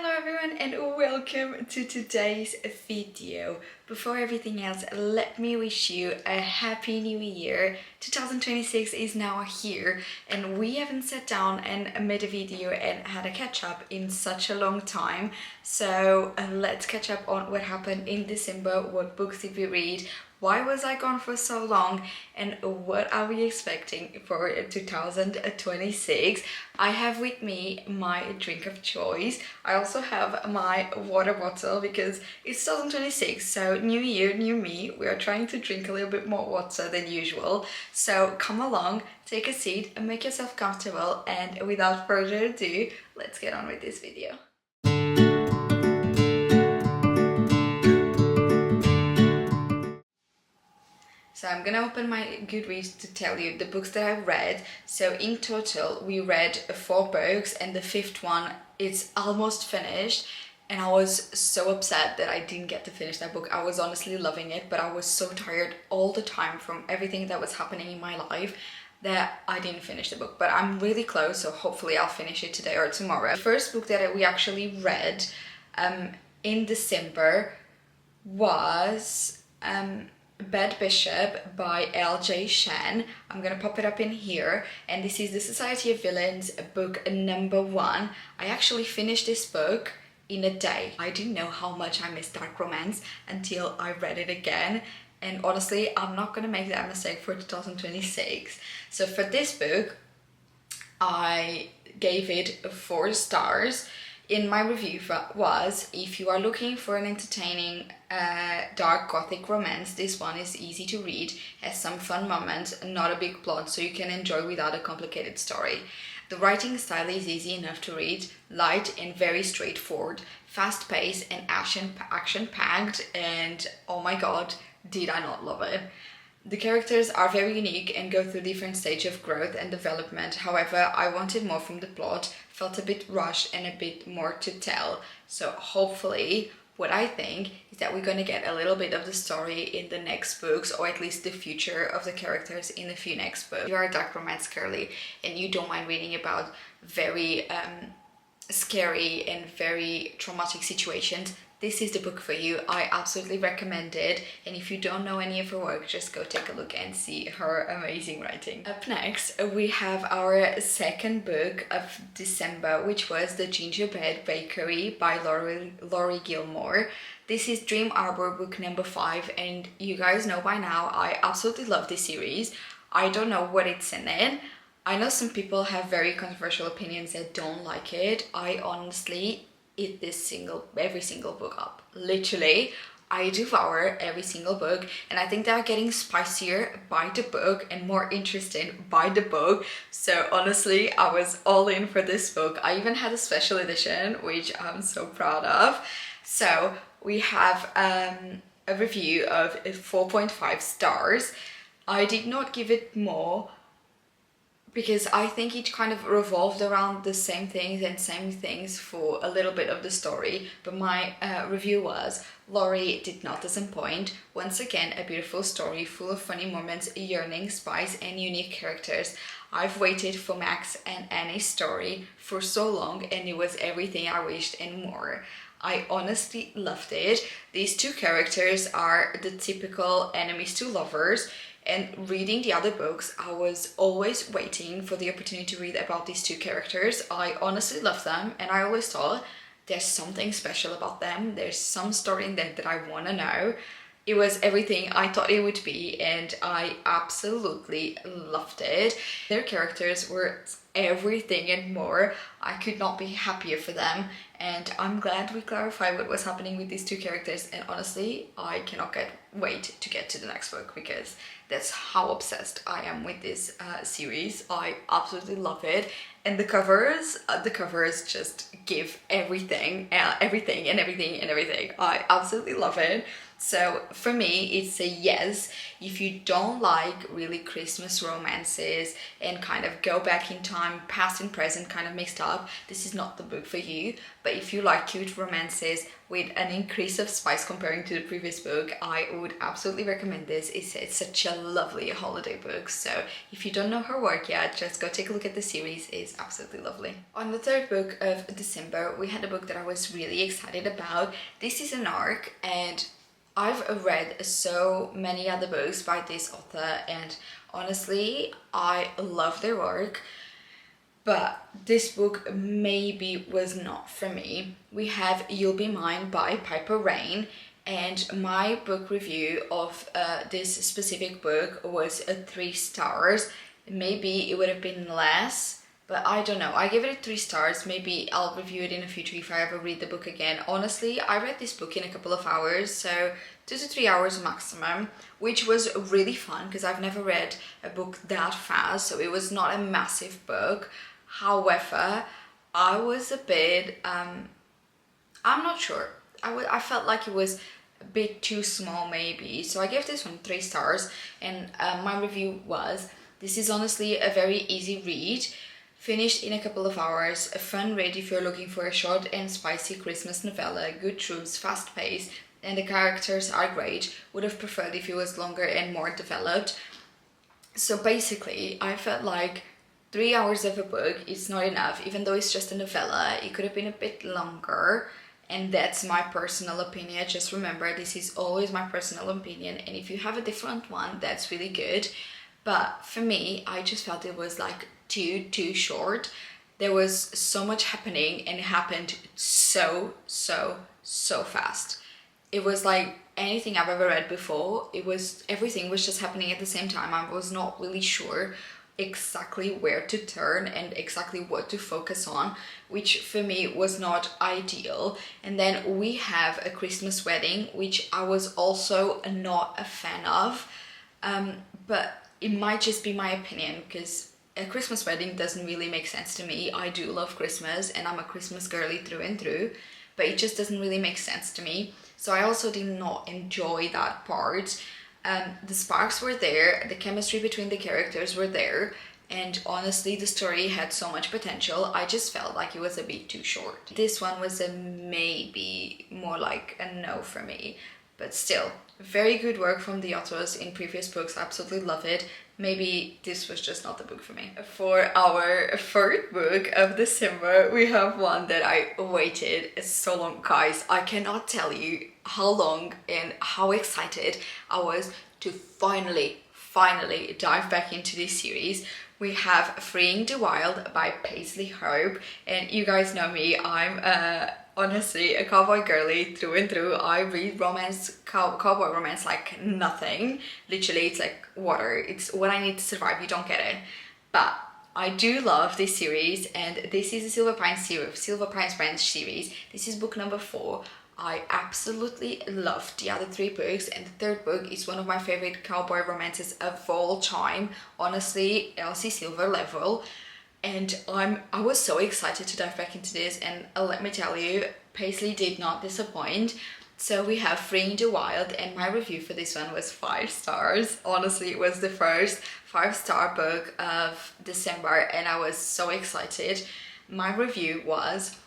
Hello everyone and welcome to today's video. Before everything else, let me wish you a happy new year. 2026 is now here and we haven't sat down and made a video and had a catch up in such a long time. So let's catch up on what happened in December, what books did we read, why was I gone for so long, and what are we expecting for 2026. I have with me my drink of choice. I also have my water bottle because it's 2026, so new year, new me. We are trying to drink a little bit more water than usual. So come along, take a seat and make yourself comfortable, and without further ado, let's get on with this video. So I'm gonna open my Goodreads to tell you the books that I've read. So in total, we read 4 books and the 5th one is almost finished. And I was so upset that I didn't get to finish that book. I was honestly loving it, but I was so tired all the time from everything that was happening in my life that I didn't finish the book. But I'm really close, so hopefully I'll finish it today or tomorrow. The first book that we actually read in December was Bad Bishop by L.J. Shen. I'm gonna pop it up in here, and this is the Society of Villains book number 1. I actually finished this book in a day. I didn't know how much I missed dark romance until I read it again, and honestly I'm not gonna make that mistake for 2026. So for this book I gave it 4 stars. In my review was, if you are looking for an entertaining dark gothic romance, this one is easy to read, has some fun moments, not a big plot, so you can enjoy without a complicated story. The writing style is easy enough to read, light and very straightforward, fast paced and action packed, and oh my god, did I not love it. The characters are very unique and go through different stages of growth and development. However, I wanted more from the plot, felt a bit rushed and a bit more to tell. So hopefully, what I think is that we're going to get a little bit of the story in the next books, or at least the future of the characters in the few next books. If you are a dark romance girly and you don't mind reading about very scary and very traumatic situations, this is the book for you. I absolutely recommend it, and if you don't know any of her work, just go take a look and see her amazing writing. Up next, we have our second book of December, which was The Gingerbread Bakery by Laurie Gilmore. This is Dream Arbor book number 5, and you guys know by now I absolutely love this series. I don't know what it's in it. I know some people have very controversial opinions that don't like it. I honestly eat every single book up. Literally, I devour every single book, and I think they are getting spicier by the book and more interesting by the book. So honestly, I was all in for this book. I even had a special edition, which I'm so proud of. So we have a review of 4.5 stars. I did not give it more because I think it kind of revolved around the same things for a little bit of the story. But my review was, Laurie did not disappoint. Once again, a beautiful story full of funny moments, yearning, spice, and unique characters. I've waited for Max and Annie's story for so long, and it was everything I wished and more. I honestly loved it. These 2 characters are the typical enemies to lovers. And reading the other books, I was always waiting for the opportunity to read about these 2 characters. I honestly love them, and I always thought there's something special about them. There's some story in there that I want to know. It was everything I thought it would be, and I absolutely loved it. Their characters were everything and more. I could not be happier for them, and I'm glad we clarified what was happening with these 2 characters. And honestly, I cannot wait to get to the next book, because that's how obsessed I am with this series. I absolutely love it, and the covers just give everything. I absolutely love it. So for me, it's a yes. If you don't like really Christmas romances and kind of go back in time, past and present kind of mixed up, this is not the book for you. But if you like cute romances with an increase of spice comparing to the previous book, I would absolutely recommend this. It's such a lovely holiday book. So if you don't know her work yet, just go take a look at the series. It's absolutely lovely. On the third book of December, we had a book that I was really excited about. This is an arc, and I've read so many other books by this author, and honestly, I love their work, but this book maybe was not for me. We have You'll Be Mine by Piper Rain, and my book review of this specific book was 3 stars. Maybe it would have been less, but I don't know. I give it 3 stars. Maybe I'll review it in the future if I ever read the book again. Honestly, I read this book in a couple of hours, so 2 to 3 hours maximum, which was really fun because I've never read a book that fast, so it was not a massive book. However, I was a bit, I'm not sure. I felt like it was a bit too small maybe, so I gave this one 3 stars, and my review was, this is honestly a very easy read. Finished in a couple of hours, a fun read if you're looking for a short and spicy Christmas novella, good tropes, fast pace, and the characters are great. Would have preferred if it was longer and more developed. So basically, I felt like 3 hours of a book is not enough, even though it's just a novella. It could have been a bit longer, and that's my personal opinion. Just remember, this is always my personal opinion, and if you have a different one, that's really good. But for me, I just felt it was like too short. There was so much happening, and it happened so fast. It was like anything I've ever read before. Everything was just happening at the same time. I was not really sure exactly where to turn and exactly what to focus on, which for me was not ideal. And then we have A Christmas Wedding, which I was also not a fan of, but it might just be my opinion because A Christmas Wedding doesn't really make sense to me. I do love Christmas and I'm a Christmas girly through and through, but it just doesn't really make sense to me. So I also did not enjoy that part. The sparks were there, the chemistry between the characters were there, and honestly the story had so much potential. I just felt like it was a bit too short. This one was a maybe, more like a no for me, but still very good work from the authors in previous books. Absolutely love it. Maybe this was just not the book for me. For our third book of December, we have one that I waited so long. Guys, I cannot tell you how long and how excited I was to finally dive back into this series. We have Freeing the Wild by Paisley Hope, and you guys know me, I'm honestly a cowboy girly through and through. I read romance, cowboy romance like nothing. Literally, it's like water. It's what I need to survive. You don't get it. But I do love this series, and this is the Silver Pines Branch series. This is book number 4. I absolutely loved the other 3 books, and the third book is one of my favorite cowboy romances of all time. Honestly, Elsie Silver level. And I was so excited to dive back into this, and let me tell you, Paisley did not disappoint. So we have Freeing the Wild, and my review for this one was 5 stars. Honestly, it was the first 5-star book of December, and I was so excited. My review was,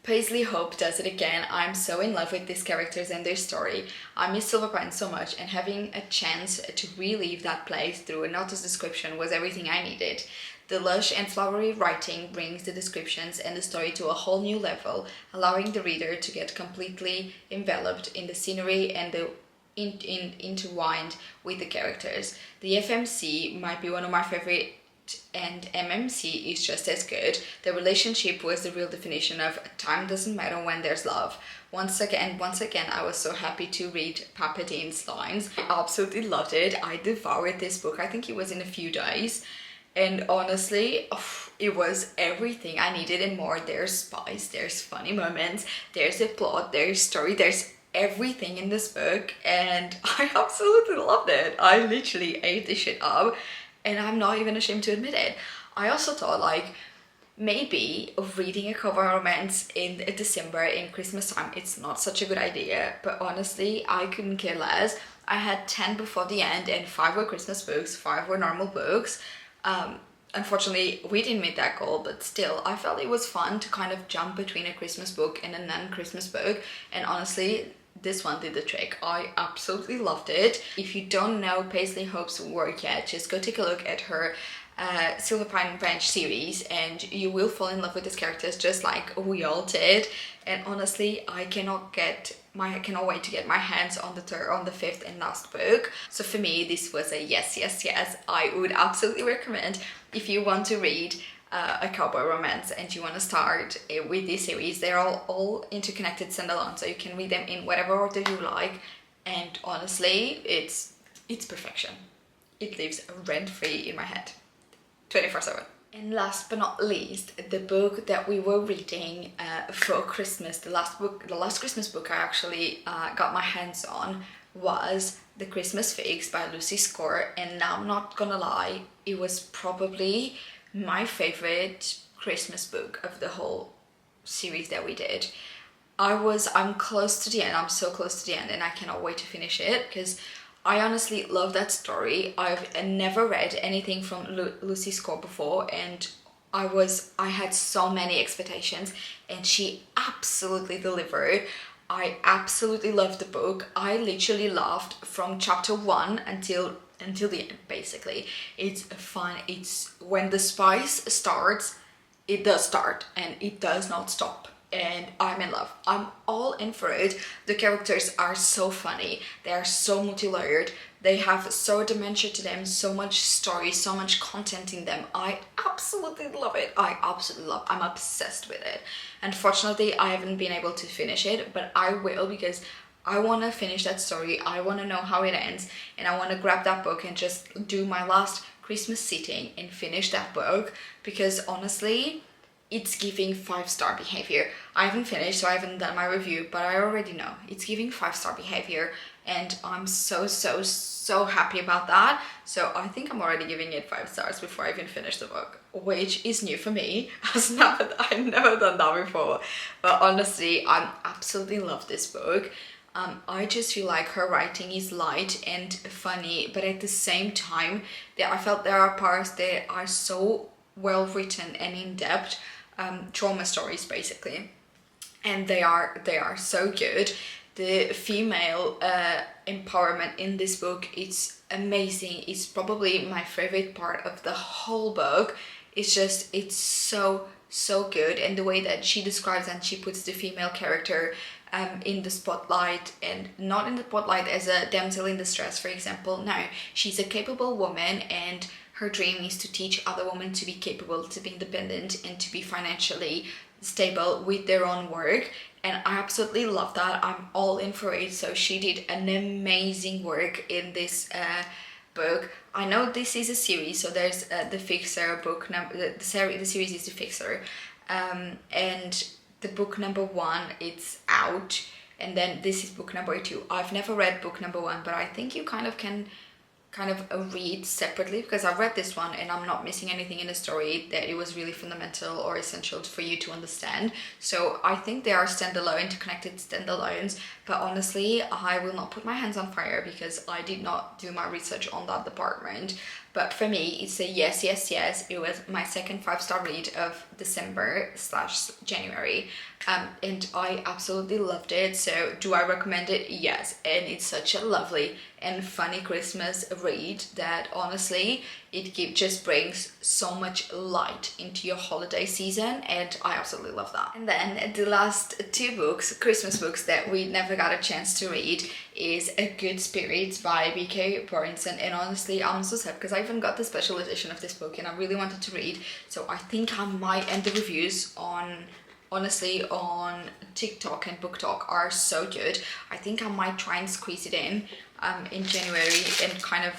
Paisley Hope does it again. I'm so in love with these characters and their story. I miss Silver Pines so much, and having a chance to relive that place through an author's description was everything I needed. The lush and flowery writing brings the descriptions and the story to a whole new level, allowing the reader to get completely enveloped in the scenery and the intertwined with the characters. The FMC might be one of my favorite, and MMC is just as good. The relationship was the real definition of time doesn't matter when there's love. Once again, I was so happy to read Papa Dean's lines. I absolutely loved it. I devoured this book. I think it was in a few days. And honestly, it was everything I needed and more. There's spice, there's funny moments, there's a plot, there's story, there's everything in this book, and I absolutely loved it. I literally ate this shit up, and I'm not even ashamed to admit it. I also thought, like, maybe reading a cowboy romance in December in Christmas time, it's not such a good idea, but honestly, I couldn't care less. I had 10 before the end and 5 were Christmas books, 5 were normal books. Unfortunately, we didn't meet that goal, but still, I felt it was fun to kind of jump between a Christmas book and a non-Christmas book, and honestly, this one did the trick. I absolutely loved it. If you don't know Paisley Hope's work yet, just go take a look at her Silver Pine Branch series and you will fall in love with these characters just like we all did. And honestly, I cannot wait to get my hands on the fifth and last book. So for me, this was a yes, yes, yes. I would absolutely recommend if you want to read a cowboy romance and you want to start with this series. They're all interconnected standalone, so you can read them in whatever order you like. And honestly, it's perfection. It lives rent-free in my head, 24/7. And last but not least, the book that we were reading for Christmas, the last Christmas book I actually got my hands on was The Christmas Figs by Lucy Score. And now I'm not gonna lie, it was probably my favorite Christmas book of the whole series that we did. I'm close to the end, I'm so close to the end, and I cannot wait to finish it because I honestly love that story. I've never read anything from Lucy Score before, and I had so many expectations, and she absolutely delivered. I absolutely loved the book. I literally laughed from chapter 1 until the end, basically. It's fun. It's when the spice starts, it does start and it does not stop. And I'm in love. I'm all in for it. The characters are so funny. They are so multi-layered. They have so dementia to them, so much story, so much content in them. I absolutely love it. I'm obsessed with it. Unfortunately, I haven't been able to finish it, but I will because I want to finish that story. I want to know how it ends, and I want to grab that book and just do my last Christmas sitting and finish that book because honestly, it's giving 5-star behavior. I haven't finished, so I haven't done my review, but I already know it's giving 5-star behavior, and I'm so happy about that. So I think I'm already giving it 5 stars before I even finish the book, which is new for me. I've never done that before. But honestly, I absolutely love this book. I just feel like her writing is light and funny, but at the same time, I felt there are parts that are so well written and in depth. Trauma stories basically, and they are so good. The female empowerment in this book, it's amazing. It's probably my favorite part of the whole book. It's so good, and the way that she describes and she puts the female character in the spotlight, and not in the spotlight as a damsel in distress, for example. No, she's a capable woman, and her dream is to teach other women to be capable, to be independent, and to be financially stable with their own work. And I absolutely love that. I'm all in for it. So she did an amazing work in this book. I know this is a series, so there's the Fixer book number. The series is the Fixer, and the book number 1 it's out, and then this is book number 2. I've never read book number 1, but I think you can read separately because I've read this one and I'm not missing anything in the story that it was really fundamental or essential for you to understand. So I think they are standalone, interconnected standalones, but honestly, I will not put my hands on fire because I did not do my research on that department. But for me, it's a yes, yes, yes. It was my second 5-star read of December/January. And I absolutely loved it. So do I recommend it? Yes. And it's such a lovely and funny Christmas read that honestly, it just brings so much light into your holiday season, and I absolutely love that. And then the last 2 books, Christmas books that we never got a chance to read, is A Good Spirits by B.K. Borinson. And honestly, I'm so sad because I even got the special edition of this book and I really wanted to read. So I think I might end the reviews on TikTok and BookTok are so good. I think I might try and squeeze it in January and kind of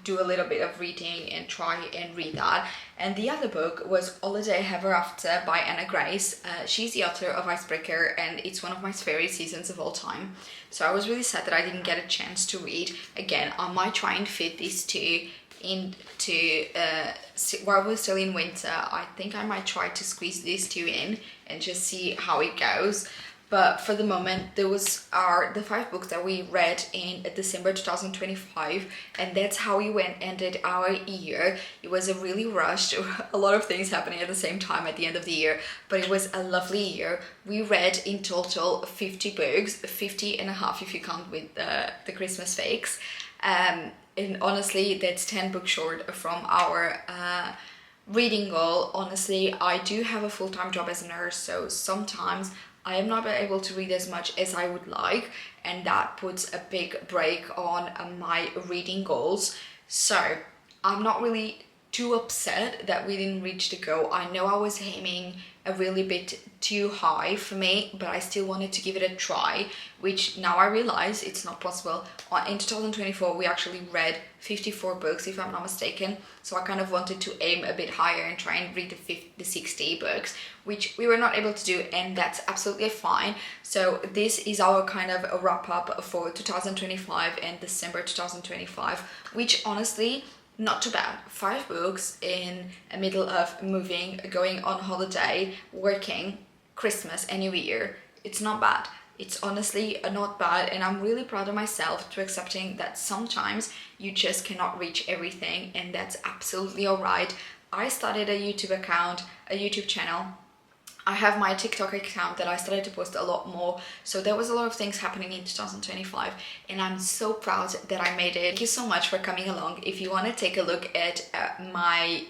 do a little bit of reading and try and read that. And the other book was Holiday Ever After by Anna Grace. She's the author of Icebreaker, and it's one of my favorite seasons of all time. So I was really sad that I didn't get a chance to read. Again, I might try and fit these 2 into while we're still in winter. I think I might try to squeeze these two in and just see how it goes. But for the moment, those are the 5 books that we read in December 2025, and that's how we ended our year. It was a really rushed, a lot of things happening at the same time at the end of the year, but it was a lovely year. We read in total 50 books, 50 and a half if you count with the Christmas fakes. And honestly, that's 10 books short from our reading goal. Honestly, I do have a full-time job as a nurse, so sometimes I am not able to read as much as I would like, and that puts a big break on my reading goals. So I'm not really too upset that we didn't reach the goal. I know I was aiming a really bit too high for me, but I still wanted to give it a try, which now I realize it's not possible. In 2024 we actually read 54 books if I'm not mistaken, so I kind of wanted to aim a bit higher and try and read the 60 books, which we were not able to do, and that's absolutely fine. So this is our kind of a wrap up for 2025 and December 2025, which honestly, not too bad. 5 books in the middle of moving, going on holiday, working, Christmas and New Year. It's not bad. It's honestly not bad, and I'm really proud of myself to accepting that sometimes you just cannot reach everything, and that's absolutely alright. I started a YouTube account, a YouTube channel. I have my TikTok account that I started to post a lot more, so there was a lot of things happening in 2025, and I'm so proud that I made it. Thank you so much for coming along. If you want to take a look at my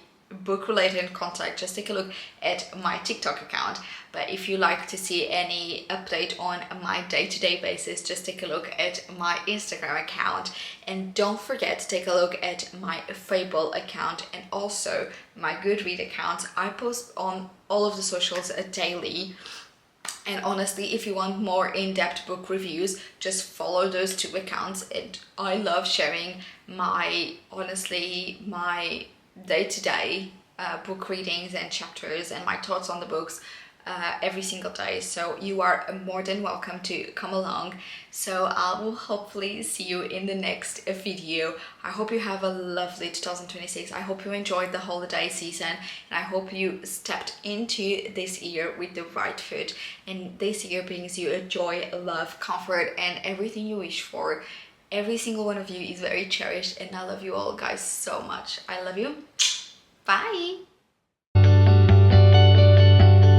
book related content, just take a look at my TikTok account. But if you like to see any update on my day-to-day basis, just take a look at my Instagram account, and don't forget to take a look at my Fable account and also my Goodreads account. I post on all of the socials daily, and honestly, if you want more in-depth book reviews, just follow those 2 accounts. And I love sharing my day-to-day book readings and chapters and my thoughts on the books every single day. So you are more than welcome to come along. So I will hopefully see you in the next video. I hope you have a lovely 2026. I hope you enjoyed the holiday season, and I hope you stepped into this year with the right foot, and this year brings you a joy, love, comfort, and everything you wish for. Every single one of you is very cherished, and I love you all guys so much. I love you. Bye.